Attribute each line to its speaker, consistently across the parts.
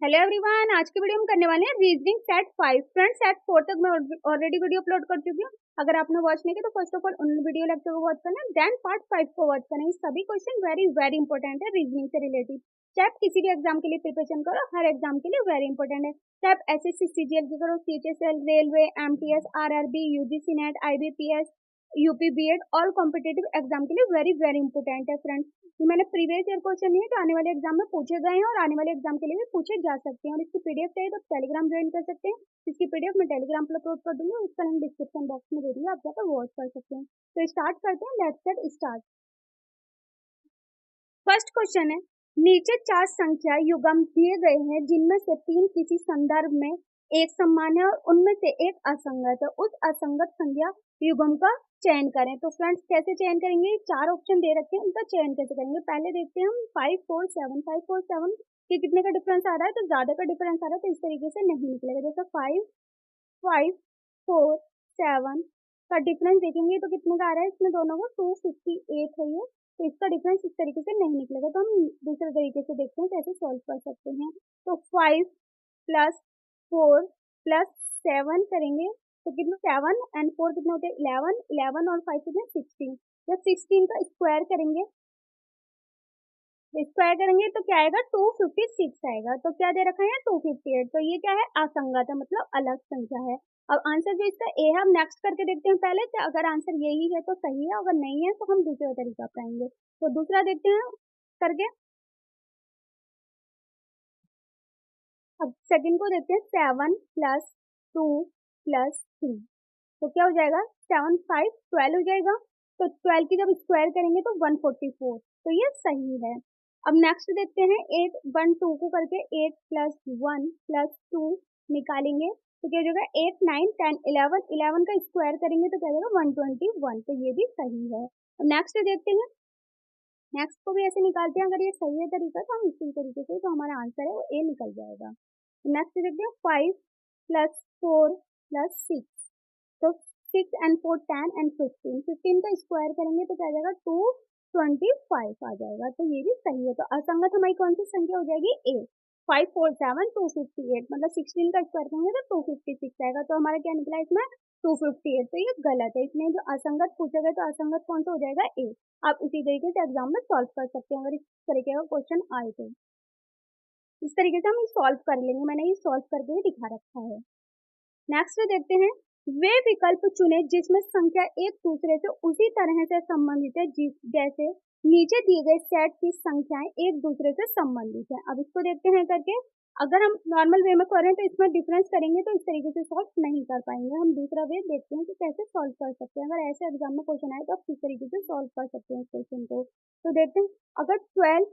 Speaker 1: Hello everyone, आज की video हम करने वाले हैं रीजनिंग सेट 5। फ्रेंड्स, सेट 4 तक मैं ऑलरेडी वीडियो अपलोड कर चुकी हूँ। अगर आपने वॉच नहीं किया तो फर्स्ट ऑफ ऑल उन वीडियो लेक्चर को वॉच करना, देन पार्ट 5 को वॉच करना। ये सभी क्वेश्चन वेरी वेरी इंपॉर्टेंट है रीजनिंग से रिलेटेड। चाहे आप किसी भी एग्जाम के लिए प्रिपरेशन करो, हर एग्जाम के लिए वेरी इंपॉर्टेंट है। चाहे आप एसएससी सीजीएल की करो, CHSL, railway, MTS, RRB, UGC NET, IBPS, UP BEd, all competitive exam के लिए वेरी वेरी इंपॉर्टेंट है फ्रेंड्स। ये मैंने प्रीवियस ईयर क्वेश्चन है जो आने वाले एग्जाम में पूछे गए हैं और आने वाले एग्जाम के लिए भी पूछे जा सकते हैं। और इसकी पीडीएफ चाहिए तो टेलीग्राम ज्वाइन कर सकते हैं। इसकी पीडीएफ मैं टेलीग्राम पर अपलोड कर दूंगी, उसका लिंक डिस्क्रिप्शन बॉक्स में दे दूंगी, आप जाकर वॉच कर सकते हैं। तो स्टार्ट करते हैं, let's get start. First question है, नीचे 4 संख्या युग्म दिए गए हैं जिनमें से 3 किसी संदर्भ में एक समान है और उनमें से एक असंगत है। उस असंगत संख्या युग्म का चयन करें। तो फ्रेंड्स, कैसे चयन करेंगे? 4 ऑप्शन दे रखे हैं, उनका चयन कैसे करेंगे? पहले देखते हैं हम 5 4 7। 5 4 7 के कितने का डिफरेंस आ रहा है? तो ज्यादा का डिफरेंस आ रहा है, तो इस तरीके से नहीं निकलेगा। जैसे 5 5 4 7 का डिफरेंस देखेंगे तो कितने का आ रहा है? इसमें दोनों को 258 है ये। तो इसका डिफरेंस इस तरीके से नहीं निकलेगा। तो हम दूसरे तरीके से देखते हैं कैसे सॉल्व कर सकते हैं। तो 5 प्लस 4 प्लस 7 करेंगे तो कितना? 7 एंड 4 कितना होते हैं? 11। 11 और 5 कितने? 16। जब 16 का स्क्वायर करेंगे, स्क्वायर करेंगे तो क्या आएगा? 256 आएगा। तो क्या दे रखा है? 258। तो ये क्या है? असंगत है, मतलब अलग संख्या है। अब आंसर जो इसका ए है, हम नेक्स्ट करके देखते हैं पहले। तो अगर आंसर यही है तो सही है, अगर नहीं है तो हम दूसरा तरीका अपनाएंगे। तो दूसरा देखते हैं करके। अब सेकंड को देखते हैं, 7 प्लस 2 प्लस 3। तो क्या हो जाएगा? 7 5 12 हो जाएगा। तो 12 की जब स्क्वायर करेंगे तो 144। तो ये सही है। अब नेक्स्ट देखते हैं, 8 1 2 को करके 8 प्लस 1 प्लस 2 निकालेंगे तो क्या हो जाएगा? 8 9 10 11। 11 का स्क्वायर करेंगे तो क्या हो जाएगा? 121। तो ये भी सही है। अब नेक्स्ट देखते हैं, नेक्स्ट को भी ऐसे निकालते हैं। अगर ये सही है तरीका तो हम इसी तरीके से, तो हमारा आंसर है वो ए निकल जाएगा। नेक्स्ट देखते हैं, 5 प्लस 4 प्लस 6। तो 6 एंड 4 10 एंड 15। 15 का स्क्वायर करेंगे तो क्या आ जाएगा? 225 आ जाएगा। तो ये भी सही है। तो असंगत हमारी कौन सी संख्या हो जाएगी? ए। 5 4 7 258, मतलब 16 का स्क्वायर करेंगे तो 256 आएगा। तो हमारा क्या निकला इसमें? 258। तो ये गलत है, इसमें जो असंगत पूछा गया तो असंगत कौन सा हो जाएगा? ए। आप इसी तरीके से एग्जाम में सॉल्व कर सकते हैं अगर इस तरीके का क्वेश्चन आए तो। इस तरीके से हम सॉल्व कर लेंगे, मैंने ये सॉल्व करके भी दिखा रखा है। नेक्स्ट देखते हैं, वे विकल्प चुने जिसमें संख्या एक दूसरे से उसी तरह से संबंधित है जैसे नीचे दिए गए सेट की संख्याएं एक दूसरे से संबंधित है। अब इसको देखते हैं करके। अगर हम नॉर्मल वे में करें तो इसमें डिफरेंस करेंगे तो इस तरीके से सॉल्व नहीं कर पाएंगे। हम दूसरा वे देखते हैं कि कैसे सॉल्व कर सकते हैं। अगर ऐसे एग्जाम में क्वेश्चन आए तो आप किस तरीके से सॉल्व कर सकते हैं इस क्वेश्चन को। तो देखते हैं, अगर 12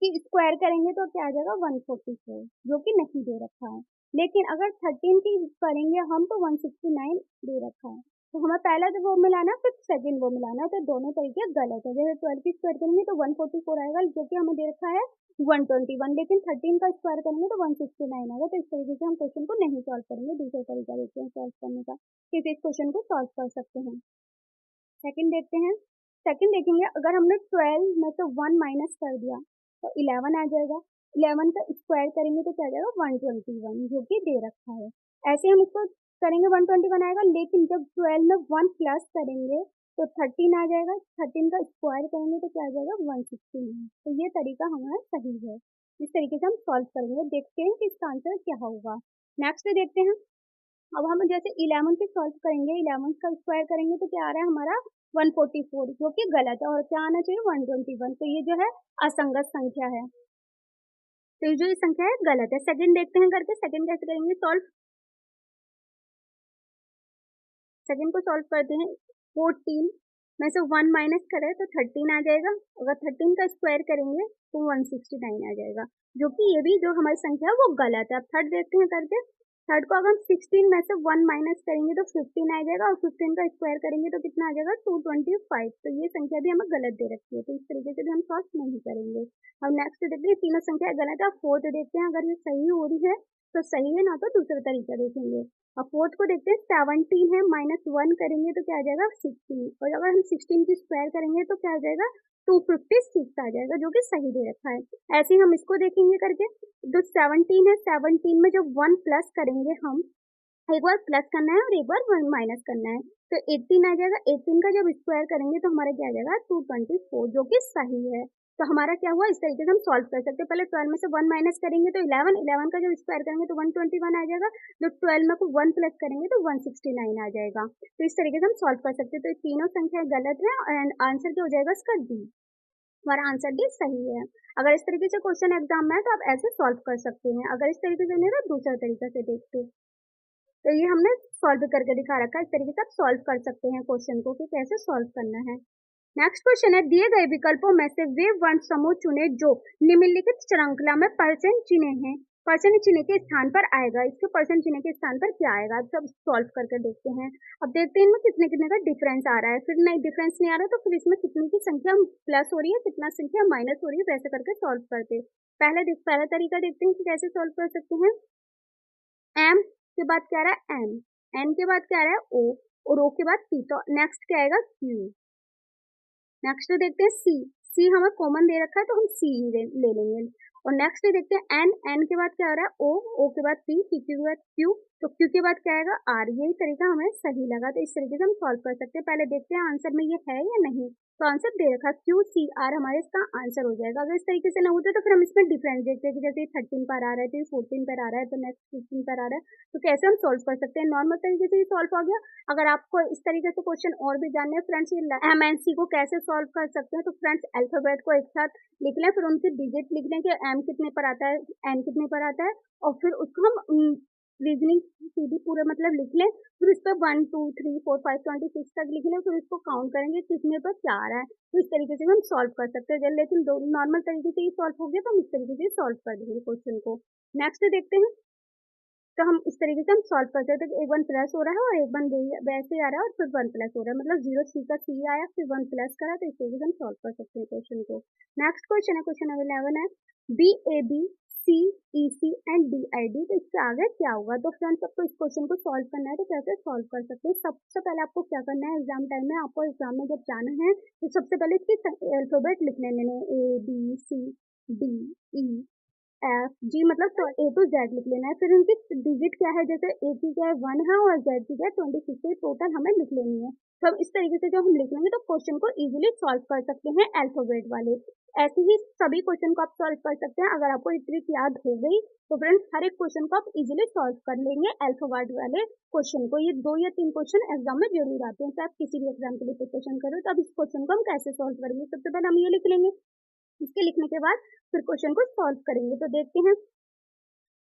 Speaker 1: की स्क्वायर करेंगे तो क्या आ जाएगा? 144, जो कि नहीं दे रखा है। लेकिन अगर 13 की करेंगे हम तो 169 दे रखा है। तो हमें पहला जो वो मिलाना, फिर सेकंड वो मिलाना, तो दोनों तरीके गलत है। जैसे 12 की स्क्वायर करेंगे तो 144 आएगा, जो कि हमें दे रखा है 121। लेकिन 13 का स्क्वायर करेंगे तो 169 आएगा। तो इस तरीके से हम क्वेश्चन को नहीं सॉल्व करेंगे। दूसरा तरीका देखते हैं सॉल्व करने का, किस इस क्वेश्चन को सॉल्व कर सकते हैं। सेकंड देखते हैं। सेकंड देखेंगे, अगर हमने 12 में से 1 माइनस कर दिया तो 11 आ जाएगा। 11 का स्क्वायर करेंगे तो क्या आ जाएगा? 121, जो कि दे रखा है। ऐसे हम इसको करेंगे 121 आएगा। लेकिन जब 12 में 1 प्लस करेंगे तो 13 आ जाएगा। 13 का स्क्वायर करेंगे तो क्या आ जाएगा? 169। तो ये तरीका हमारा सही है। इस तरीके से हम सॉल्व करेंगे। देखते हैं कि इसका आंसर क्या होगा। नेक्स्ट देखते हैं, अब हम जैसे 11 से सॉल्व करेंगे, 11 का स्क्वायर करेंगे तो क्या आ रहा है हमारा? 144, जो कि गलत है। और क्या आना चाहिए? 121। तो ये जो है असंगत संख्या है। तो ये जो ये संख्या है गलत है। सेकंड देखते हैं करके, सेकंड कैसे करेंगे सॉल्व। सेकंड को सॉल्व करते हैं। 14 में से 1 माइनस करें तो 13 आ जाएगा। अगर 13 का स्क्वायर करेंगे तो 169 आ जाएगा, जो कि ये भी जो हमारी संख्या है वो गलत है। अब थर्ड देखते हैं करके। थर्ड को अगर हम 16 में से 1 माइनस करेंगे तो 15 आ जाएगा। और 15 का स्क्वायर करेंगे तो कितना आ जाएगा? 225। तो ये संख्या भी हमें गलत दे रखी है, तो इस तरीके से भी हम सॉल्व नहीं करेंगे। अब नेक्स्ट देखते हैं, तीनों संख्या गलत है। फोर्थ देखते हैं, अगर ये सही हो रही है तो सही है, ना तो दूसरा तरीका देखेंगे। अब फोर्थ को देखते हैं, 17 है, -1 करेंगे तो क्या आ जाएगा? 16। और अगर हम 16 की स्क्वायर करेंगे तो क्या आ जाएगा? 256 आ जाएगा, जो कि सही दे रखा है। ऐसे ही हम इसको देखेंगे करके, जो 17 है, 17 में जब 1 प्लस करेंगे हम, एक बार प्लस करना है और एक बार 1 माइनस करना है, तो 18 आ जाएगा। 18 का जब स्क्वायर करेंगे तो हमारा क्या आ जाएगा 224, जो कि सही है। तो हमारा क्या हुआ, इस तरीके से हम सॉल्व कर सकते हैं। पहले 12 में से 1 माइनस करेंगे तो 11, 11 का जब स्क्वायर करेंगे तो 121 आ जाएगा। जब 12 में को 1 प्लस करेंगे तो 169 आ जाएगा। तो इस तरीके से हम सॉल्व कर सकते हैं। तो ये तीनों संख्या गलत है एंड आंसर क्या हो जाएगा इसका डी। हमारा आंसर डी सही है। अगर इस तरीके से क्वेश्चन एग्जाम में है तो आप ऐसे सॉल्व कर सकते हैं। अगर इस तरीके से नहीं तो दूसरा तरीका से देखते। तो ये हमने सॉल्व करके दिखा रखा है। इस तरीके से आप सॉल्व कर सकते हैं क्वेश्चन को कि कैसे सॉल्व करना है। नेक्स्ट क्वेश्चन है, दिए गए विकल्पों में से वे वर्ण समूह चुने जो निम्नलिखित श्रृंखला में परसेंट चिन्हे हैं। परसेंट चिन्ह के स्थान पर आएगा। इसके परसेंट चिन्ह के स्थान पर क्या आएगा, सब सॉल्व करके देखते हैं। अब देखते हैं इनमें कितने कितने का डिफरेंस आ रहा है। फिर नहीं डिफरेंस नहीं आ रहा तो फिर इसमें कितनी की संख्या प्लस हो रही है, कितना संख्या माइनस हो रही है, वैसे करके सॉल्व करते। पहला तरीका देखते हैं कि कैसे सॉल्व कर सकते हैं। एम के बाद क्या आ रहा है एन, एन के बाद क्या आ रहा है ओ, और ओ के बाद पी, तो नेक्स्ट क्या आएगा क्यू। नेक्स्ट देखते हैं सी, सी हमें कॉमन दे रखा है तो हम सी ले लेंगे। और नेक्स्ट देखते हैं एन, एन के बाद क्या आ रहा है ओ, ओ के बाद पी, पी के बाद क्यू, तो क्यू के बाद क्या आएगा आर। यही तरीका हमें सही लगा, तो इस तरीके से हम सॉल्व कर सकते हैं। पहले देखते हैं आंसर में ये है या नहीं। तो आंसर दे रखा क्यू सी आर, हमारे इसका आंसर हो जाएगा। अगर इस तरीके से ना होते तो फिर हम इसमें डिफरेंस देखते हैं कि जैसे 13 पर आ रहा है तो 14 पर आ रहा है, तो नेक्स्ट 15 पर आ रहा है, तो कैसे हम सॉल्व कर सकते हैं। नॉर्मल तरीके से ही सॉल्व हो गया। अगर आपको इस तरीके से क्वेश्चन और भी जानने हैं फ्रेंड्स, ये एमएनसी को कैसे सॉल्व कर सकते हैं, तो फ्रेंड्स अल्फाबेट को एक साथ लिख लें, फिर उनके डिजिट लिख लें कि एम कितने पर आता है, एन कितने पर आता है, और फिर उसको हम रीजनिंग सीधी पूरा मतलब लिख लें। फिर इस पर 1 2 3 4 5 26 तक लिख लें, फिर इसको काउंट करेंगे कितने पर क्या आ रहा है। तो इस तरीके से हम सॉल्व कर सकते हैं। लेकिन नॉर्मल तरीके से ही सॉल्व हो गया तो हम इस तरीके से सॉल्व कर देंगे क्वेश्चन को। नेक्स्ट देखते हैं, तो हम इस तरीके से हम सॉल्व कर सकते हैं। एक 1 प्लस हो रहा है और एक 1 वैसे आ रहा है और फिर 1 प्लस हो रहा है, मतलब 0 सी का सी आया फिर 1 प्लस करा, तो इस तरीके से हम सॉल्व कर सकते हैं क्वेश्चन को। नेक्स्ट क्वेश्चन है, क्वेश्चन नंबर 11 है, B A B C E C and D I D, तो इसके आगे क्या होगा। तो फ्रेंड्स आपको इस क्वेश्चन को सॉल्व करना है तो कैसे सॉल्व कर सकते हैं। सबसे पहले आपको क्या करना है, एग्जाम टाइम में आपको एग्जाम में जब जाना है तो सबसे पहले इसकी अल्फाबेट लिख लेने हैं, A B C D E F G, मतलब ए टू जेड लिख लेना है। फिर उनकी डिजिट क्या है, जैसे ए की क्या है 1 है और जेड की क्या है 26 टोटल हमें लिख लेनी है। तो अब इस तरीके से जब हम लिख लेंगे तो क्वेश्चन को इजीली सॉल्व कर सकते हैं अल्फाबेट वाले। ऐसे ही सभी क्वेश्चन को आप सॉल्व कर सकते हैं। अगर आपको ये ट्रिक याद हो गई तो फ्रेंड्स हर एक क्वेश्चन को आप इजीली सॉल्व कर लेंगे अल्फाबेट वाले क्वेश्चन को। ये 2 या 3 क्वेश्चन एग्जाम में जरूर आते हैं, तो आप किसी भी एग्जाम के लिए प्रिपरेशन करो। तो अब इस क्वेश्चन को हम कैसे सॉल्व करेंगे, सबसे पहले हम ये लिख लेंगे, इसके लिखने के बाद फिर क्वेश्चन को सॉल्व करेंगे। तो देखते हैं,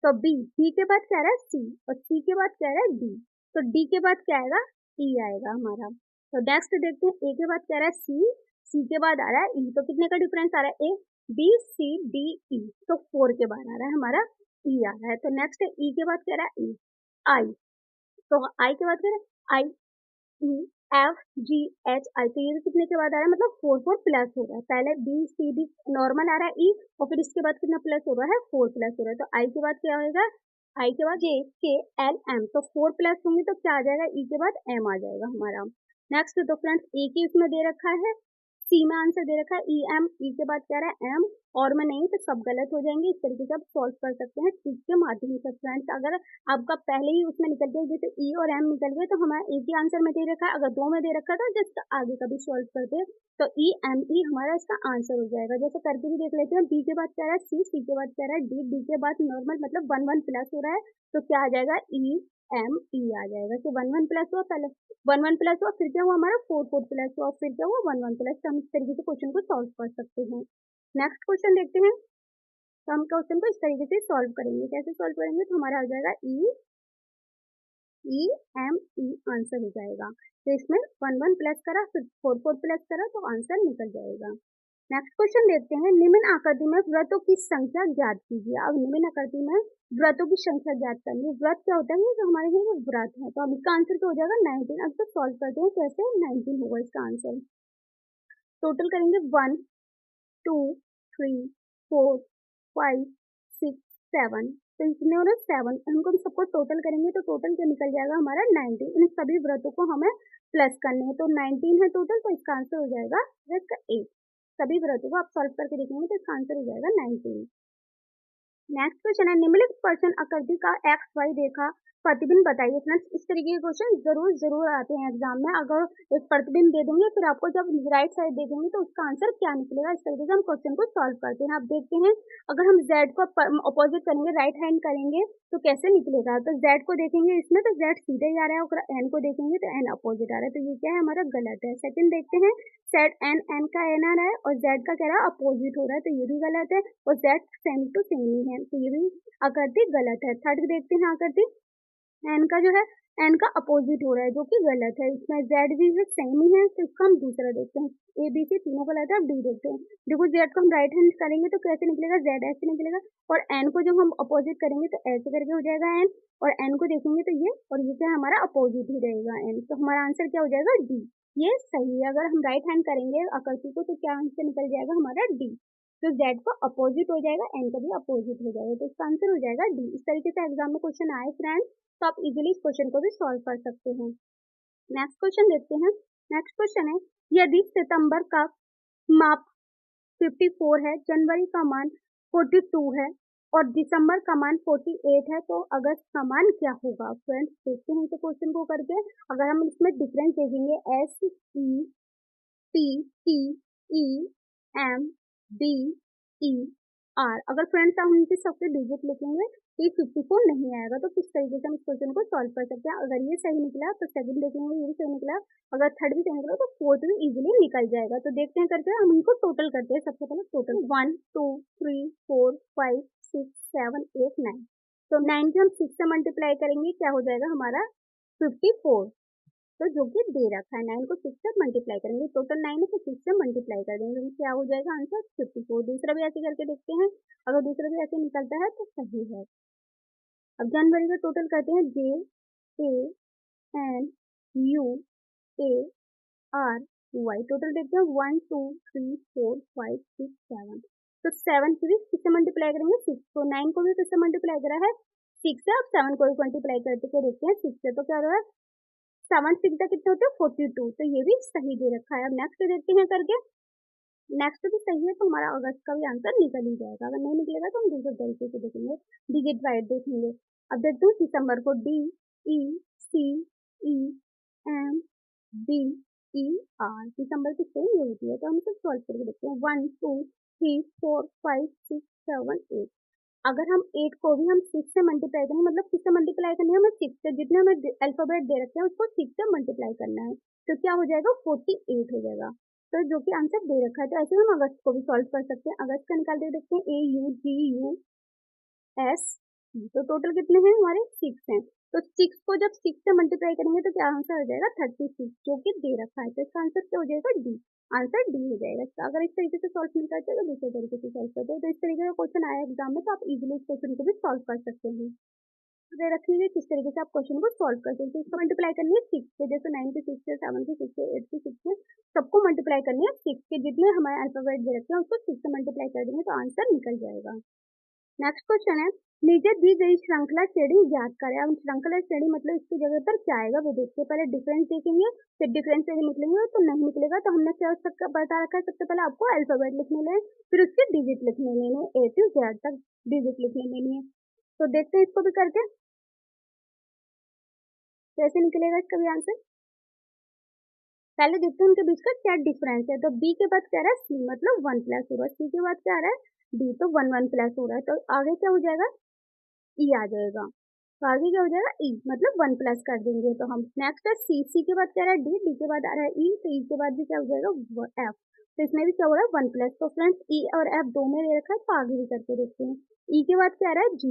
Speaker 1: तो बी के बाद क्या आ रहा है सी, और सी के बाद क्या आ रहा है डी, तो डी के बाद क्या आएगा ई आएगा हमारा। तो नेक्स्ट देखते हैं, ए के बाद क्या आ रहा है सी के बाद आ रहा है ई, तो कितने का डिफरेंस आ रहा है ए बी सी डी ई, तो 4 के बाद आ रहा है हमारा ई आ रहा है। तो नेक्स्ट ई के बाद क्या आ रहा है ई आई, तो आई के बाद क्या है आई ई एफ जी एच आई, तो ये कितने के बाद आ रहा है, मतलब 4 प्लस हो रहा है। पहले बी सी डी नॉर्मल आ रहा है ई, और फिर इसके बाद कितना प्लस हो रहा है 4 प्लस हो रहा है। तो आई के बाद क्या होगा, आई के बाद जे के एल एम, तो 4 प्लस होंगे तो क्या आ जाएगा ई के बाद एम आ जाएगा हमारा। नेक्स्ट तो फ्रेंड्स ए की इसमें दे रखा है, सी में आंसर दे रखा है ई एम, ई के बाद क्या रहा है एम, और में नहीं तो सब गलत हो जाएंगे। इस तरीके से आप सॉल्व कर सकते हैं ट्रिक के माध्यम से। फ्रेंड्स अगर आपका पहले ही उसमें निकल गया जैसे ई और एम निकल गए तो हमारा एक ही आंसर में दे रखा है, अगर 2 में दे रखा था जस्ट आगे का भी सॉल्व करते हैं तो ई एम ई हमारा इसका आंसर हो जाएगा। जैसे करके भी देख लेते हैं, बी के बाद क्या रहा है सी के बाद क्या रहा है डी के बाद नॉर्मल मतलब 1 प्लस हो रहा है, तो क्या आ जाएगा ई एम ई आ जाएगा। तो 1 प्लस हुआ, पहले 1 प्लस हुआ, फिर क्या हुआ हमारा 4 प्लस हुआ, फिर क्या हुआ 1 प्लस। तो हम इस तरीके से क्वेश्चन को सॉल्व कर सकते हैं। नेक्स्ट क्वेश्चन देखते हैं, तो हम क्वेश्चन को इस तरीके से सॉल्व करेंगे। कैसे सॉल्व करेंगे, तो हमारा आ जाएगा ई एम ई आंसर हो जाएगा। तो इसमें 1 प्लस करा फिर 4 प्लस करा तो आंसर निकल जाएगा। नेक्स्ट क्वेश्चन देखते हैं, निम्न आकृति में व्रतों की संख्या ज्ञात कीजिए। अब निम्न आकृति में व्रतों की संख्या ज्ञात करनी है। व्रत क्या होता है, जो हमारे लिए व्रत है, तो अब इसका आंसर क्या हो जाएगा 19। अब तो सॉल्व करते हैं कैसे, 19 होगा इसका आंसर। टोटल करेंगे 1 2 3 4 5 6 7, तो इसमें और 7 हमको हम सबको टोटल करेंगे तो टोटल क्या निकल जाएगा हमारा 19। इन सभी व्रतों को हमें प्लस करने हैं, तो 19 है टोटल, तो इसका आंसर हो जाएगा 8। सभी व्रतों को आप सॉल्व करके देखेंगे तो इसका आंसर हो जाएगा 19। नेक्स्ट क्वेश्चन है, निम्नलिखित पर्सन आकृति का एक्स वाई रेखा प्रतिबिंब बताइए। फ्रेंड्स, इस तरीके के क्वेश्चन जरूर आते हैं एग्जाम में। अगर एक प्रतिबिंब दे देंगे फिर आपको जब राइट साइड देखेंगे तो उसका आंसर क्या निकलेगा, इस तरीके से हम क्वेश्चन को सॉल्व करते हैं। आप देखते हैं अगर हम z को अपोजिट करेंगे, राइट हैंड करेंगे तो कैसे निकलेगा। तो z को देखेंगे इसमें तो z सीधे ही आ रहा है, और n को देखेंगे तो n अपोजिट आ रहा है, तो ये क्या है हमारा गलत है। सेकंड देखते हैं, सेट n का n आ रहा है और z का कह रहा है अपोजिट हो रहा है, तो ये भी गलत है, और z सेम टू सेम ही है, तो ये भी आकृति गलत है। थर्ड देखते हैं आकृति, n का जो है n का अपोजिट हो रहा है जो कि गलत है। इसमें z भी सेम ही है, तो इसका हम दूसरा देखते हैं। a b c तीनों गलत है। अब d देखते हैं, देखो z को हम राइट हैंड करेंगे तो कैसे निकलेगा, z ऐसे निकलेगा, और n को जब हम अपोजिट करेंगे तो ऐसे करके हो जाएगा n, और n को देखेंगे तो ये, और ये क्या हमारा अपोजिट ही रहेगा n, तो हमारा आंसर क्या हो जाएगा d। ये सही है। अगर हम राइट हैंड करेंगे आकृति को तो क्या आंसर निकल जाएगा हमारा d, तो z को अपोजिट हो जाएगा, n का भी अपोजिट हो जाएगा, तो इसका आंसर हो जाएगा d। इस तरीके से एग्जाम में क्वेश्चन आए फ्रेंड्स तो आप इजीली इस क्वेश्चन को भी सॉल्व कर सकते हैं। नेक्स्ट क्वेश्चन देखते हैं। नेक्स्ट क्वेश्चन है, यदि सितंबर का माप 54 है, जनवरी का मान 42 है और दिसंबर का मान 48 है, तो अगस्त का मान क्या होगा। फ्रेंड्स, देखते हैं इस क्वेश्चन को करके। अगर हम इसमें डिफरेंस देखेंगे, SETTEMBER, अगर फ्रेंड्स हम इनके सबके डिजिट लिखेंगे तो ये 54 नहीं आएगा, तो किस तरीके से हम इस क्वेश्चन को सॉल्व कर सकते हैं। अगर ये सही निकला तो सेकंड देखेंगे, ये भी सही निकला, अगर थर्ड भी सही निकला तो फोर्थ भी इजीली निकल जाएगा। तो देखते हैं करके, हम इनको टोटल करते हैं। सबसे पहले टोटल 1 2 3 4 5 6 7 8 9, तो 9 को हम 6 से मल्टीप्लाई करेंगे, क्या हो जाएगा हमारा 54, तो जो कि दे रखा है 9 को 6 से मल्टीप्लाई करेंगे, टोटल 9 है तो 6 से मल्टीप्लाई कर देंगे, तो क्या हो जाएगा आंसर 54। दूसरा भी ऐसे करके देखते हैं, अगर दूसरा भी ऐसे निकलता है तो सही है। अब जनवरी का टोटल करते हैं, JANUARY, टोटल देखते हैं 1 2 3 4 5 6 7, तो 7 को भी 6 से मल्टीप्लाई करेंगे 6, तो 9 को भी 6 से मल्टीप्लाई करा है 6 से, अब 7 को भी मल्टीप्लाई करके देखते हैं 6 से, तो क्या हो रहा है 7 6 कितने होते हैं 42, तो ये भी सही दे रखा है। अब नेक्स्ट देखते हैं करके, नेक्स्ट भी सही है तो हमारा अगस्त का भी आंसर निकल ही जाएगा। अगर नहीं निकलेगा तो हम दूसरे तरीके से देखेंगे, डिजिट वाइज देखेंगे। अब देखते हैं दिसंबर को, DECEMBER, दिसंबर की सेम ये होती है, तो हम इसे सॉल्व करके देखते हैं। 1 2 3 4 5 6 7 8, अगर हम 8 को भी हम 6 से मल्टीप्लाई करेंगे, मतलब 6 से मल्टीप्लाई करनी है हमें 6 से, जितने हमें अल्फाबेट दे रखे हैं उसको 6 से मल्टीप्लाई करना है, तो क्या हो जाएगा 48 हो जाएगा, तो जो कि आंसर दे रखा है। तो ऐसे हम अगस्त को भी सॉल्व कर सकते हैं। अगस्त का निकाल के देखते हैं, AUGUS, तो टोटल कितने हैं हमारे 6 हैं, तो 6 को जब 6 से मल्टीप्लाई करेंगे तो क्या आंसर हो जाएगा 36, जो कि दे रखा है, तो इसका आंसर क्या हो जाएगा डी, आंसर डी हो जाएगा इसका। अगर इस तरीके से सॉल्व नहीं करते तो दूसरे तरीके से सॉल्व करते हैं। तो इस तरीके का क्वेश्चन आया एग्जाम में तो आप इजीली इस क्वेश्चन को भी सॉल्व कर सकते हैं। दे रखी है किस तरीके से आप क्वेश्चन को सॉल्व कर सकते हैं। इसको मल्टीप्लाई करनी है 6 से, जैसे 9 के 6 से, 7 के 6 से, 8 के 6 से, सबको मल्टीप्लाई करनी है 6 के, जितने हमारे अल्फाबेट दे रखे हैं उसको 6 से मल्टीप्लाई कर देंगे तो आंसर निकल जाएगा। नेक्स्ट क्वेश्चन है, नीचे दी गई श्रृंखला श्रेणी ज्ञात करें। अब श्रृंखला श्रेणी मतलब इसकी जगह पर क्या आएगा वो देखते हैं। पहले डिफरेंस देखेंगे, फिर डिफरेंस से निकलेंगे तो नहीं निकलेगा तो हमने क्या बता रखा है, सबसे पहले आपको अल्फाबेट लिखने लें, फिर उसके डिजिट लिखने लेने, A to Z तक डिजिट लिखने लेनी है। तो देखते हैं इसको भी करके कैसे निकलेगा इसका भी आंसर। पहले देखते हैं उनके बीच का क्या डिफरेंस है, तो B के बाद क्या रहा है C, मतलब 1 प्लस हो रहा है, C के बाद क्या आ रहा है D, तो 1 1 प्लस हो रहा है, तो आगे क्या हो जाएगा E आ जाएगा, तो आगे क्या हो जाएगा E, मतलब 1 प्लस कर देंगे तो हम। नेक्स्ट है C के बाद क्या रहा है D, D के बाद आ रहा है E, तो E के बाद भी क्या हो जाएगा F, तो इसमें भी क्या हो रहा है 1 प्लस। तो फ्रेंड्स E और F दो में दे रखा है, तो आगे भी करके देखते हैं। E के बाद क्या आ रहा है G,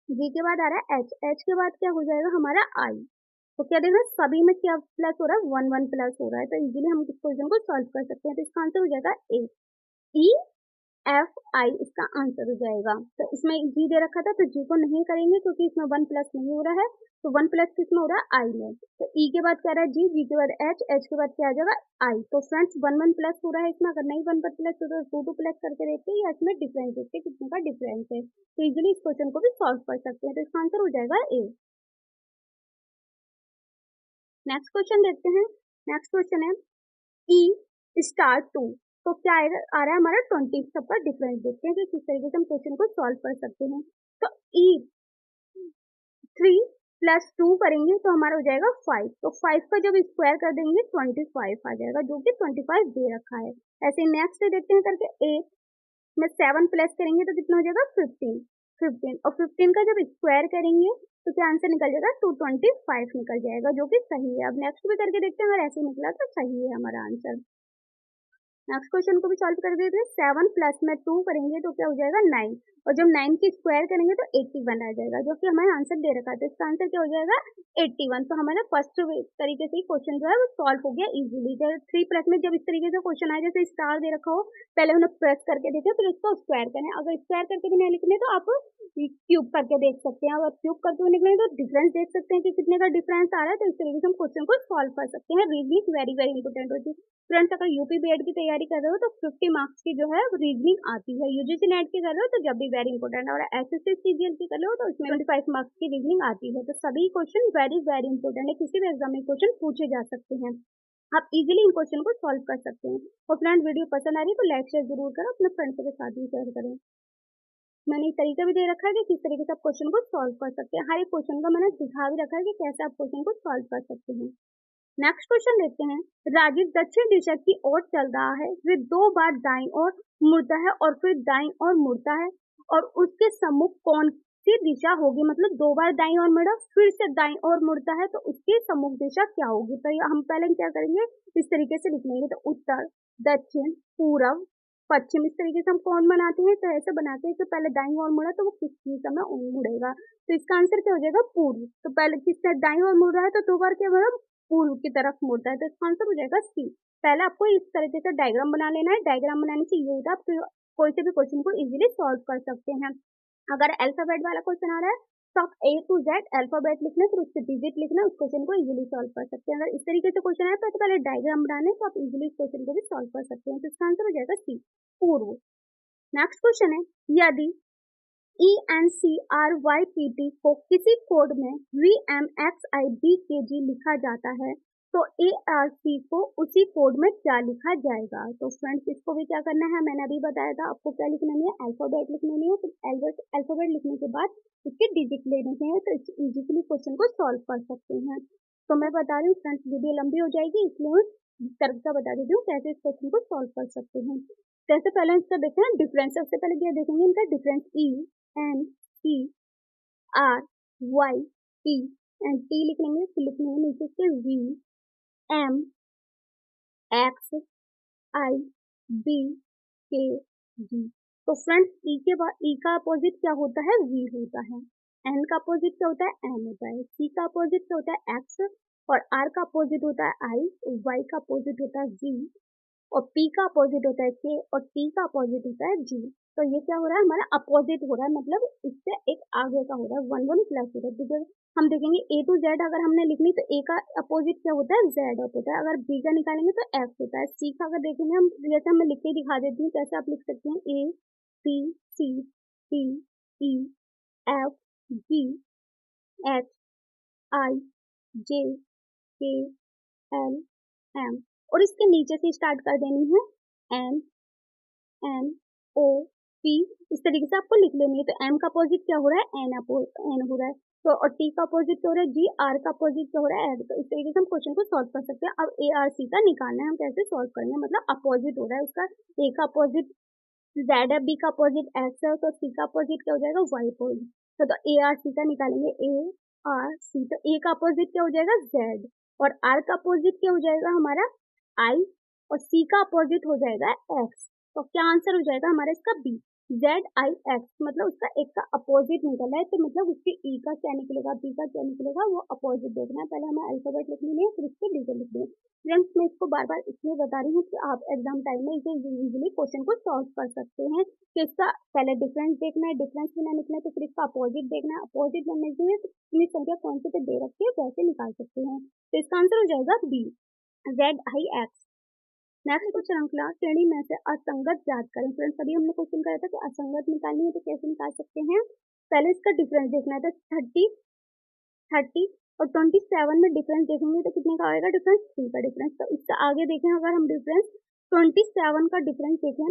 Speaker 1: G के बाद आ रहा है H, H के बाद क्या हो जाएगा हमारा I, तो क्या देख रहे हैं सभी में क्या प्लस हो रहा है 1 1 प्लस हो रहा है, तो इजीली हम इस क्वेश्चन को सॉल्व कर सकते हैं। तो इसका आंसर हो जाएगा A, EFI इसका आंसर हो जाएगा। तो इसमें G दे रखा था तो G को नहीं करेंगे क्योंकि इसमें 1 प्लस नहीं हो रहा है, तो 1 प्लस किसमें हो रहा है I में, तो E के बाद क्या रहा है G, G के बाद H, H के बाद क्या आ जाएगा I। तो फ्रेंड्स 1 1 प्लस हो रहा है इसमें, अगर नहीं 1 1 प्लस हो तो 2 2 प्लस करके देखते हैं या इसमें डिफरेंस देखते हैं कितने का डिफरेंस है, तो इजिली इस क्वेश्चन को भी सॉल्व कर सकते हैं। तो इसका आंसर हो जाएगा A। नेक्स्ट क्वेश्चन देखते हैं। नेक्स्ट क्वेश्चन है E*2 तो क्या आ रहा है हमारा 20। सबका डिफरेंस देखते हैं कि किस तरीके से हम क्वेश्चन को सॉल्व कर सकते हैं। तो ई 3 प्लस 2 करेंगे तो हमारा हो जाएगा 5। तो 5 का जब स्क्वायर कर देंगे 25 आ जाएगा, जो कि 25 दे रखा है। ऐसे नेक्स्ट देखते हैं करके 8 में 7 प्लस करेंगे तो कितना हो जाएगा 15 और 15 का जब स्क्वायर करेंगे तो क्या आंसर निकल जाएगा 225 निकल जाएगा, जो कि सही है। अब नेक्स्ट भी करके देखते हैं, अगर ऐसे निकला तो सही है हमारा आंसर। नेक्स्ट क्वेश्चन को भी सॉल्व कर देते हैं। 7 प्लस में 2 करेंगे तो क्या हो जाएगा 9 और जब 9 की स्क्वायर करेंगे तो 81 आ जाएगा, जो कि हमें आंसर दे रखा है। तो इसका आंसर क्या हो जाएगा 81। तो हमारा फर्स्ट तरीके से क्वेश्चन जो है वो सॉल्व हो गया इजीली। जब 3 प्लस में जब इस तरीके से क्वेश्चन आए जैसे स्टार दे रखा हो, पहले उन्हें प्रेस करके देखें फिर उसको स्क्वायर करें। अगर स्क्वायर करके भी नहीं लिखने तो आप क्यूब करके देख सकते हैं। अगर क्यूब करके निकले तो डिफरेंस देख सकते हैं कि कितने का डिफरेंस आ रहा है। तो इस तरीके से हम क्वेश्चन को सॉल्व कर सकते हैं। रीजनिंग वेरी वेरी इंपॉर्टेंट होती है फ्रेंड्स। अगर यूपी बीएड की तैयारी कर रहे हो तो 50 मार्क्स की जो है रीजनिंग आती है। यूजीसी नेट की कर रहे हो तो जब भी वेरी इंपॉर्टेंट, और एसएससी सीजीएल की कर रहे हो तो उसमें 25 मार्क्स की रीजनिंग आती है। तो सभी क्वेश्चन वेरी वेरी इंपॉर्टेंट है, किसी भी एग्जाम में क्वेश्चन पूछे जा सकते हैं। आप इजीली इन क्वेश्चन को सॉल्व कर सकते हैं। और फ्रेंड वीडियो पसंद आ रही है तो लाइक शेयर जरूर करें, अपने फ्रेंड्स के साथ भी शेयर करें। मैंने एक तरीका भी दे रखा है कि किस तरीके से आप क्वेश्चन को सॉल्व कर सकते हैं। हर एक क्वेश्चन का मैंने दिखा भी रखा है कि कैसे आप क्वेश्चन को सॉल्व कर सकते हैं। नेक्स्ट क्वेश्चन देखते हैं। राजीव दक्षिण दिशा की ओर चल रहा है, वे 2 बार दाईं ओर मुड़ता है और फिर दाईं ओर मुड़ता है, और उसके सम्मुख कौन सी दिशा होगी। मतलब 2 बार दाईं ओर मुड़ा फिर से दाईं ओर मुड़ता है, तो उसकी सम्मुख दिशा क्या होगी। तो हम पहले क्या करेंगे, इस तरीके से लिख लेंगे। तो उत्तर, दक्षिण, पूर्व, पश्चिम, इस तरीके से हम कौन बनाते हैं। तो ऐसे बनाते हैं कि पहले दाईं ओर मुड़ा तो वो किस दिशा में मुड़ेगा। तो इसका आंसर क्या हो जाएगा पूर्व। तो पहले किससे दाईं ओर मुड़ रहा है तो 2 बार क्या होगा पूर्व की तरफ मुड़ता है। तो इसका आंसर हो जाएगा सी। पहले आपको इस तरीके से डायग्राम बना लेना है। डायग्राम बनाने से ये होता है आप कोई से भी क्वेश्चन को इजीली सॉल्व कर सकते हैं। अगर अल्फाबेट वाला क्वेश्चन आ रहा है तो आप ए टू जेड अल्फाबेट लिखना, फिर उसके डिजिट लिखना, उस क्वेश्चन को इजीली सॉल्व कर सकते हैं। अगर इस तरीके से क्वेश्चन आए तो पहले डायग्राम बनाने तो आप इजीली इस क्वेश्चन को भी सॉल्व कर सकते हैं। तो इसका आंसर हो जाएगा सी, पूर्व। नेक्स्ट क्वेश्चन है, यदि ENCRYPT को किसी कोड में VMXIBKG लिखा जाता है तो ARC को उसी कोड में क्या लिखा जाएगा। तो फ्रेंड्स इसको भी क्या करना है, मैंने अभी बताया था आपको क्या लिखना नहीं है, अल्फाबेट लिखना नहीं है। तो अल्फाबेट लिखने के बाद उसके डिजिट लेने हैं तो इजीली क्वेश्चन को सॉल्व कर सकते हैं। तो मैं बता रही हूँ फ्रेंड्स, वीडियो लंबी हो जाएगी इसलिए तरीका बता देती हूँ कैसे इस क्वेश्चन को सॉल्व कर सकते हैं। जैसे पहले इसका देखते हैं डिफरेंस। सबसे पहले क्या देखेंगे इनका डिफरेंस, ENCRYP एंड टी लिख लेंगे, फिर लिख लेंगे नीचे से VMXIBKG। तो फ्रेंड्स ई के बाद ई का अपोजिट क्या होता है, वी होता है। एन का अपोजिट क्या होता है, एन होता है। सी का अपोजिट क्या होता है, एक्स। और आर का अपोजिट होता है आई। वाई का अपोजिट होता है जी। और P का अपोजिट होता है K और T का अपोजिट होता है G। तो ये क्या हो रहा है, हमारा अपोजिट हो रहा है, मतलब इससे एक आगे का हो रहा है, 1 1 प्लस हो रहा है। तो हम देखेंगे A to Z अगर हमने लिखनी तो A का अपोजिट क्या होता है, Z होता है। अगर B का निकालेंगे तो F होता है। C का अगर देखेंगे हम, जैसे मैं लिख के दिखा देती हूँ कैसे आप लिख सकते हैं, A B C D E F G H I J K L M, और इसके नीचे से स्टार्ट कर देनी है एन एन ओ पी। इस तरीके से आपको लिख लेनी है। तो एम का अपोजिट क्या हो रहा है, एन हो रहा है। तो और टी का अपोजिट क्या हो रहा है, जी। आर का अपोजिट क्या हो रहा है, एड। तो इस तरीके से हम क्वेश्चन को सॉल्व कर सकते हैं। अब ए आर सी का निकालना है, हम कैसे सॉल्व करेंगे, मतलब अपोजिट हो रहा है उसका। ए का अपोजिट जेड है, बी का अपोजिट एक्स है, तो सी का अपोजिट क्या हो जाएगा, वाई अपोजिट। तो ए आर सी का निकालेंगे, ए आर सी। तो ए का अपोजिट क्या हो जाएगा, जेड। और आर का अपोजिट क्या हो जाएगा हमारा, आई। और सी का अपोजिट हो जाएगा एक्स। तो क्या आंसर हो जाएगा हमारा इसका बी, ZIX। मतलब उसका एक का अपोजिट निकला है, तो मतलब उसके ई का क्या निकलेगा, बी का क्या निकलेगा, वो अपोजिट देखना है। पहले हमें अल्फाबेट लिखनी है, फिर उसके डिजिट लिखनी है। फ्रेंड्स मैं इसको बार बार इसलिए बता रही हूँ कि आप एग्जाम टाइम में इसे इजीली क्वेश्चन को सॉल्व कर सकते हैं। कि इसका पहले डिफरेंस देखना है, डिफरेंस भी ना निकला तो फिर इसका अपोजिट देखना है, अपोजिट बनने के लिए इतनी संख्या कौन से पे दे रखी है वैसे निकाल सकते हैं। तो इसका आंसर हो जाएगा बी, ZIX। नेक्स्ट क्वेश्चन अंकला, श्रेणी में से असंगत ज्ञात करें। फ्रेंड्स अभी हमने क्वेश्चन करा था कि असंगत निकालनी है तो कैसे निकाल सकते हैं। पहले इसका डिफरेंस देखना है। तो 30 और 27 में डिफरेंस देखेंगे तो कितने का आएगा डिफरेंस, 3 का डिफरेंस। तो इसका आगे देखें अगर हम डिफरेंस 27 का डिफरेंस देखें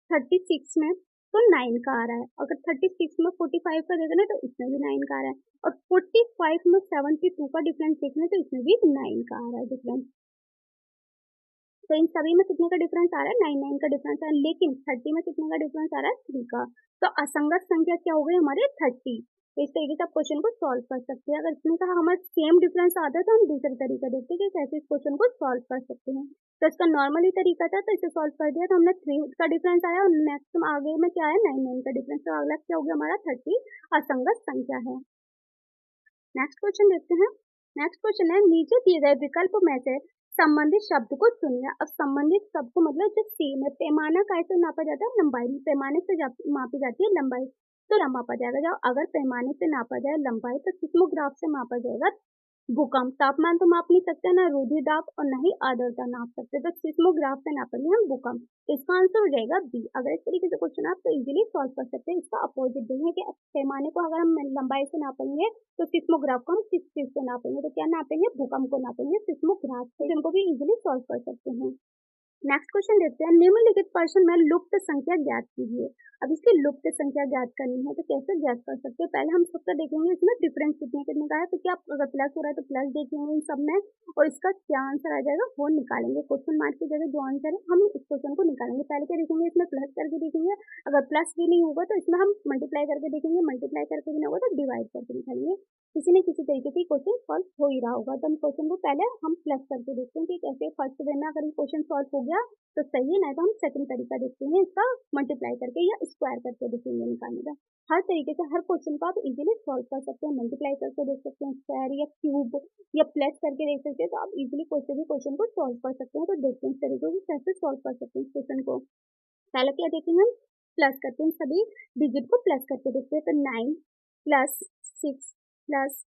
Speaker 1: 36 में तो 9 का आ रहा है। अगर 36 में 45 का देखें तो इसमें भी 9 का आ रहा है, और 45 में 72 का डिफरेंस देखें तो इसमें भी 9 का आ रहा है डिफरेंस। तो इन सभी में कितने का डिफरेंस आ रहा है? 9 का डिफरेंस आ रहा है, लेकिन 30 में कितने का डिफरेंस आ रहा है? 3 का। तो असंगत संख्या क्या हो गई हमारे? 30। तो इस तरीके से आप क्वेश्चन को सॉल्व कर सकते हैं। अगर इसमें कहा हमारे सेम डिफरेंस आता है तो हम दूसरे तरीका देखते हैं कि कैसे इस क्वेश्चन को सॉल्व कर सकते हैं। तो इसका नॉर्मली तरीका था, तो इसे सॉल्व कर दिया तो हमने 3 का डिफरेंस आया, और नेक्स्ट आगे में क्या है? 9 का डिफरेंस। तो अगला क्या हो गया हमारा? 30 असंगत संख्या है। नेक्स्ट क्वेश्चन देखते हैं। नेक्स्ट क्वेश्चन है, नीचे दिए गए विकल्प में से संबंधित शब्द को चुनिए। अब संबंधित शब्द को मतलब जो सेम है, पैमाना कैसे नापा जाता है? लंबाई। पैमाने से मापी जाती है लंबाई, तो मापा जाएगा। जब अगर पैमाने से नापा जाए लंबाई, तो सिस्मोग्राफ से मापा जाएगा भूकंप। तापमान तो माप नहीं सकते, ना रुधिर दाब और ना ही आर्द्रता नाप सकते, तो सिस्मोग्राफ से नापेंगे हम भूकंप। तो इसका आंसर हो जाएगा बी। अगर इस तरीके से क्वेश्चन आप तो इजीली सॉल्व कर सकते हैं। इसका अपोजिट देखें कि पैमाने को अगर हम लंबाई से नापेंगे तो सिस्मोग्राफ को हम किस चीज से नापेंगे? तो क्या नापेंगे? भूकंप को नापेंगे सिस्मोग्राफ से। इनको भी इजीली सॉल्व कर सकते हैं। नेक्स्ट क्वेश्चन देखते हैं, निम्नलिखित प्रश्न में लुप्त संख्या ज्ञात कीजिए। अब इसकी लुप्त संख्या ज्ञात करनी है तो कैसे ज्ञात कर सकते हैं? पहले हम सबका देखेंगे इसमें डिफरेंस कितने कितने का है, तो क्या अगर प्लस हो रहा है तो प्लस देखेंगे इन सब में, और इसका क्या आंसर आ जाएगा वो निकालेंगे। क्वेश्चन मार्क की जगह जो आंसर है हम इस क्वेश्चन को निकालेंगे। पहले क्या देखेंगे? इसमें प्लस करके देखेंगे, अगर प्लस भी नहीं होगा तो इसमें हम मल्टीप्लाई करके देखेंगे, मल्टीप्लाई करके भी नहीं होगा तो डिवाइड करके निकालेंगे। किसी न किसी तरीके से क्वेश्चन सॉल्व हो ही रहा होगा, तो हम क्वेश्चन को पहले हम प्लस करके देखते हैं कि कैसे फर्स्ट वे में अगर क्वेश्चन सॉल्व हो गया तो सही है, नहीं तो हम सेकंड तरीका देखते हैं इसका मल्टीप्लाई करके या स्क्वायर करके देखेंगे निकालने का। हर तरीके से हर क्वेश्चन को आप इजीली सॉल्व कर सकते हैं, मल्टीप्लाई करके देख सकते हैं, स्क्वायर या क्यूब या प्लस करके देख सकते हैं। तो आप इजीली कोई भी क्वेश्चन को सॉल्व कर सकते हैं। तो देखते हैं इस तरीके से कैसे सॉल्व कर सकते हैं इस क्वेश्चन को। पहले क्या देखेंगे हम? प्लस करते हैं, सभी डिजिट को प्लस करके देखते हैं। तो 9 प्लस 6 प्लस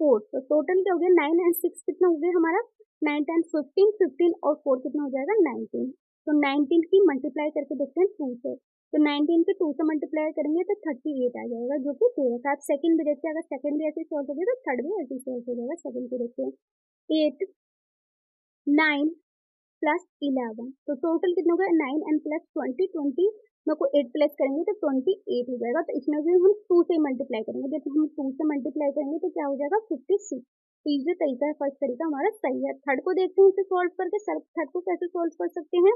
Speaker 1: 4, तो टोटल क्या हो गया? 9 एंड 6 कितना हो गया हमारा? 9 10 15, 15 और 4 कितना हो जाएगा? 19। तो 19 की मल्टीप्लाई करके देखते हैं 2 से, तो 19 के 2 से मल्टीप्लाई करेंगे तो 38 आ जाएगा, जो कि 2 है। आप सेकंड भी देखते हैं, अगर सेकंड भी ऐसे सॉल्व हो गया तो थर्ड भी ऐसे सॉल्व हो जाएगा। सेकंड भी देखते हैं, 8 9 प्लस 11, तो टोटल कितना हो गया? 9 एंड प्लस 20 में को 8 प्लस करेंगे तो 28 हो जाएगा। तो इसमें भी हम 2 से मल्टीप्लाई करेंगे, जब हम 2 से मल्टीप्लाई करेंगे तो क्या हो जाएगा? 56। तो ये जो तरीका है फर्स्ट तरीका हमारा सही है। थर्ड को देखते हैं इसे सॉल्व करके, थर्ड को कैसे सॉल्व कर सकते हैं?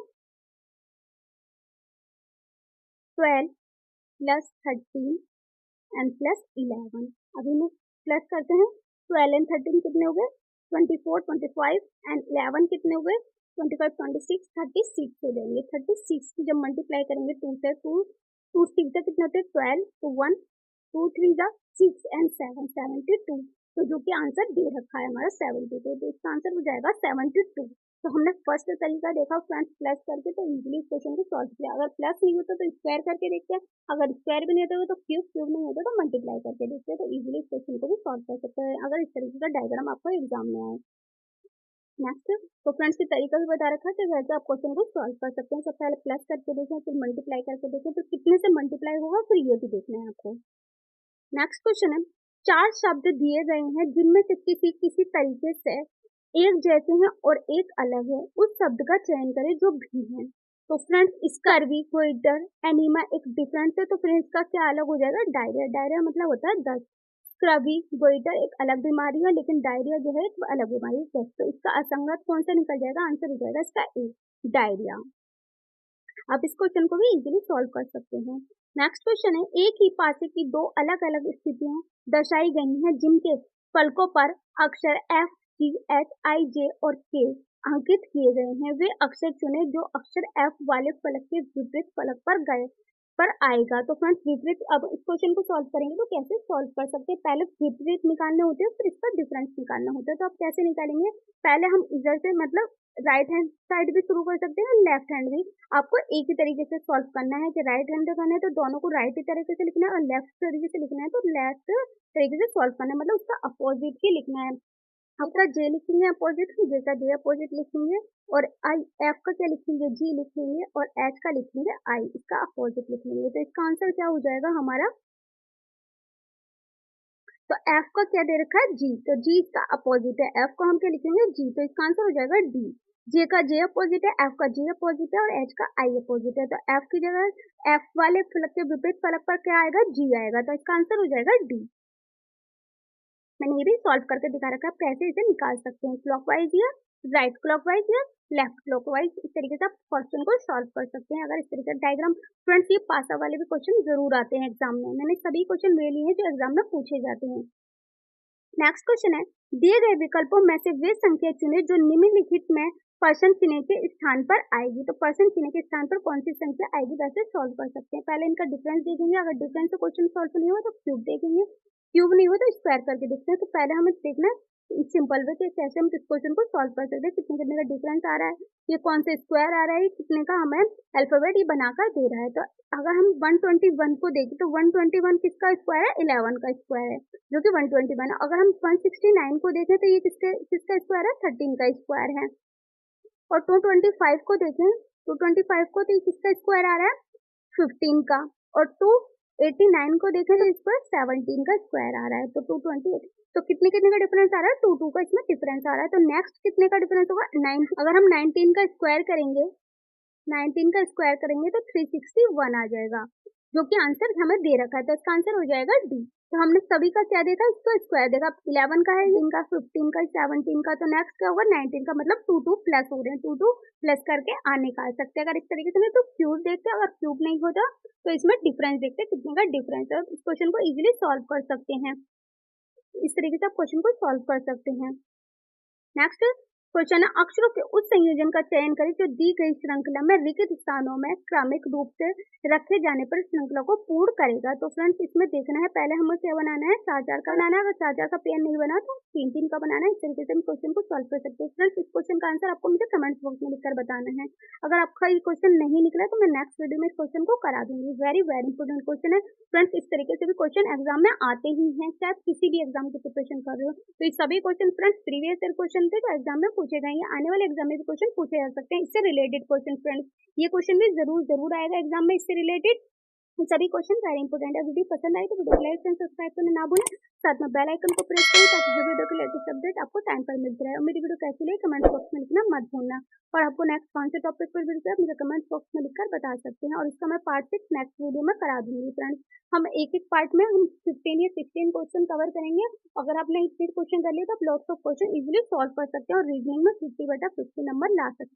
Speaker 1: 12 प्लस 13 एंड प्लस 11। अभी हम प्लस करते हैं, 12 एंड 13 कितने हो गए? 24 25 एंड 11 कितने हो गए? 25 26 36 हो जाएंगे। 36 की जब मल्टीप्लाई करेंगे 2 से, 2 6 से कितने होते हैं? 12, तो 1 2 3 जा 6 एंड 7 72। तो जो कि आंसर दे रखा है हमारा 72, तो इसका आंसर हो जाएगा 72। तो हमने फर्स्ट तरीका देखा फ्रेंड्स प्लस करके, तो इजीली इस क्वेश्चन को सॉल्व किया। अगर प्लस नहीं होता तो स्क्वायर करके देखते हैं, अगर स्क्वायर भी नहीं होता तो क्यूब, क्यूब नहीं होता तो मल्टीप्लाई करके देखते हैं। तो इजीली इस क्वेश्चन को भी सॉल्व कर सकते हैं अगर इस तरीके का डायग्राम आपको एग्जाम में आए। नेक्स्ट, तो फ्रेंड्स की तरीका भी बता रखा है कि वैसे आप क्वेश्चन को सॉल्व कर सकते हैं। सबसे पहले प्लस करके देखें, फिर मल्टीप्लाई करके देखें, तो कितने से मल्टीप्लाई होगा फिर ये भी देखना है आपको। नेक्स्ट क्वेश्चन है, 4 शब्द दिए गए हैं जिनमें से किसी किसी तरीके से एक जैसे हैं और एक अलग है। उस शब्द का चयन करें जो भी है। तो फ्रेंड्स इसका स्कर्वी, गोइटर, एनीमा एक डिफरेंस है, तो फ्रेंड्स का क्या अलग हो जाएगा? डायरिया। डायरिया मतलब होता है दस्त। स्क्रबी, गोइटर एक अलग बीमारी है, लेकिन डायरिया जो है एक अलग बीमारी है, दस्त। तो इसका असंगत कौन सा निकल जाएगा? आंसर हो जाएगा इसका ए, डायरिया। आप इस क्वेश्चन को भी इजीली सॉल्व कर सकते हैं। नेक्स्ट क्वेश्चन है, एक ही पासे की दो अलग अलग स्थितियां दर्शाई गई हैं जिनके फलकों पर अक्षर एफ जी एच आई जे और के अंकित किए गए हैं। वे अक्षर चुने जो अक्षर एफ वाले फलक के विपरीत फलक पर गए पर आएगा। तो फ्रेंड्स विपरीत, अब इस क्वेश्चन को सॉल्व करेंगे तो कैसे सॉल्व कर सकते हैं? पहले विपरीत निकालने होते हैं, फिर इसका डिफरेंस निकालना होता है। तो आप कैसे निकालेंगे? पहले हम इधर से मतलब राइट हैंड साइड भी शुरू कर सकते हैं और लेफ्ट हैंड भी। आपको एक ही तरीके से सॉल्व करना है कि राइट हैंड से करना है तो दोनों को राइट ही तरीके से लिखना है, और लेफ्ट तरीके से लिखना है तो लेफ्ट तरीके से सॉल्व करना है, मतलब उसका अपोजिट ही लिखना है। आपका जे लिखेंगे अपोजिट, जे का जे अपोजिट लिखेंगे, और आई एफ का क्या लिखेंगे? जी लिखेंगे, और एच का लिखेंगे आई, इसका अपोजिट लिखेंगे। तो इसका आंसर क्या हो जाएगा हमारा? तो एफ का क्या दे रखा है? जी, तो जी इसका अपोजिट है, एफ को हम क्या लिखेंगे? जी, तो इसका आंसर हो जाएगा डी। जे का जे अपोजिट है, एफ का जे अपोजिट है और एच का आई अपोजिट है। तो एफ की जगह एफ वाले फलक के विपरीत फलक पर क्या आएगा, जी आएगा। तो इसका आंसर हो जाएगा डी। मैंने ये भी सॉल्व करके दिखा रखा है, आप कैसे इसे निकाल सकते हैं, क्लॉकवाइज या राइट क्लॉकवाइज या लेफ्ट क्लॉकवाइज, इस तरीके से आप क्वेश्चन को सॉल्व कर सकते हैं। अगर इस तरीके का डायग्राम, फ्रेंड्स ये पासा वाले भी क्वेश्चन जरूर आते हैं एग्जाम में, मैंने सभी क्वेश्चन ले लिए हैं जो एग्जाम में पूछे जाते हैं। नेक्स्ट क्वेश्चन है, दिए गए विकल्पों में से वे संख्या चुने जो निम्नलिखित में पर्सन चिन्ह के स्थान पर आएगी। तो पर्सन चिन्ह के स्थान पर कौन सी संख्या आएगी, वैसे सॉल्व कर सकते हैं। पहले इनका डिफरेंस देखेंगे, अगर डिफरेंस से क्वेश्चन सॉल्व नहीं हुआ तो क्यूब देखेंगे, क्यूब नहीं हुआ तो स्क्वायर करके देखते हैं। तो पहले हमें देखना है सिंपल वे कि कैसे हम इस क्वेश्चन को सॉल्व कर सकते हैं, कितने कितने का डिफरेंस आ रहा है, ये कौन से स्क्वायर आ रहा है, कितने का हमें अल्फाबेट ये बनाकर दे रहा है। तो अगर हम 121 को देखें तो 121 किसका स्क्वायर है, 11 का स्क्वायर है, जो कि 121 है। अगर हम 169 को देखें तो ये किसका स्क्वायर है, 13 का स्क्वायर है। और 225 को देखें, 225 को तो किसका स्क्वायर आ रहा है, 15 का। और 289 को देखें तो इस पर 17 का स्क्वायर आ रहा है। तो 228, तो कितने कितने का डिफरेंस आ रहा है, 2 का इसमें डिफरेंस आ रहा है। तो नेक्स्ट कितने का डिफरेंस होगा, 9। अगर हम 19 का स्क्वायर करेंगे, 19 का स्क्वायर करेंगे तो 361 आ जाएगा, जो कि आंसर हमें दे रखा है। तो इसका आंसर हो जाएगा डी। तो हमने सभी का क्या देखा, इसको स्क्वायर देखा, 11 का है, इनका 15 का, 17 का। तो नेक्स्ट क्या होगा, 19 का, मतलब 2 प्लस हो रहे हैं, 2 प्लस करके आ निकाल सकते हैं। अगर इस तरीके से नहीं तो क्यूब देखते हैं, अगर क्यूब नहीं होता तो इसमें डिफरेंस देखते हैं, कितने का डिफरेंस है। इस क्वेश्चन को इजिली सॉल्व कर सकते हैं, इस तरीके से आप क्वेश्चन को सॉल्व कर सकते हैं। नेक्स्ट क्वेश्चन है, अक्षरों के उस संयोजन का चयन करें जो दी गई श्रृंखला में रिक्त स्थानों में क्रमिक रूप से रखे जाने पर श्रृंखला को पूर्ण करेगा। तो फ्रेंड्स इसमें देखना है, पहले हमें क्या बनाना है, 4 का बनाना है। अगर 4 का पेयर नहीं बना तो 3 का बनाना है। इस तरीके से हम क्वेश्चन को सॉल्व कर सकते हैं। फ्रेंड्स इस क्वेश्चन का आंसर आपको मुझे कमेंट बॉक्स में लिखकर बताना है। अगर आपका ये क्वेश्चन नहीं निकला तो मैं नेक्स्ट वीडियो में इस क्वेश्चन को करा दूंगी। वेरी वेरी इंपॉर्टेंट क्वेश्चन है फ्रेंड्स, इस तरीके से भी क्वेश्चन एग्जाम में आते ही हैं, चाहे आप किसी भी एग्जाम की प्रिपरेशन कर रहे हो। तो ये सभी question friends previous year question थे, तो एग्जाम में पूछे गए हैं, आने वाले एग्जाम में भी क्वेश्चन पूछे जा सकते हैं इससे रिलेटेड क्वेश्चन। फ्रेंड्स ये क्वेश्चन भी जरूर आएगा एग्जाम में इससे रिलेटेड। सभी क्वेश्चन वेरी इंपॉर्टेंट है। वीडियो पसंद आई तो वीडियो को लाइक एंड सब्सक्राइब करना ना भूलें, साथ में बेल आइकन को प्रेस करें ताकि जो वीडियो के लेटेस्ट अपडेट आपको टाइम पर मिलती रहे। और मेरी वीडियो कैसी लगी कमेंट बॉक्स में लिखना मत भूलना। और आपको नेक्स्ट कौन से टॉपिक पर वीडियो है मुझे कमेंट बॉक्स में लिखकर बता सकते हैं, और इसका मैं पार्ट 6 नेक्स्ट वीडियो में करा दूंगी। फ्रेंड्स हम एक एक पार्ट में हम 15 या 16 क्वेश्चन कवर करेंगे। अगर आपने इतने क्वेश्चन कर लिए तो आप lots of question easily solve कर सकते हैं और रीजनिंग में 50/50 नंबर ला सकते हैं।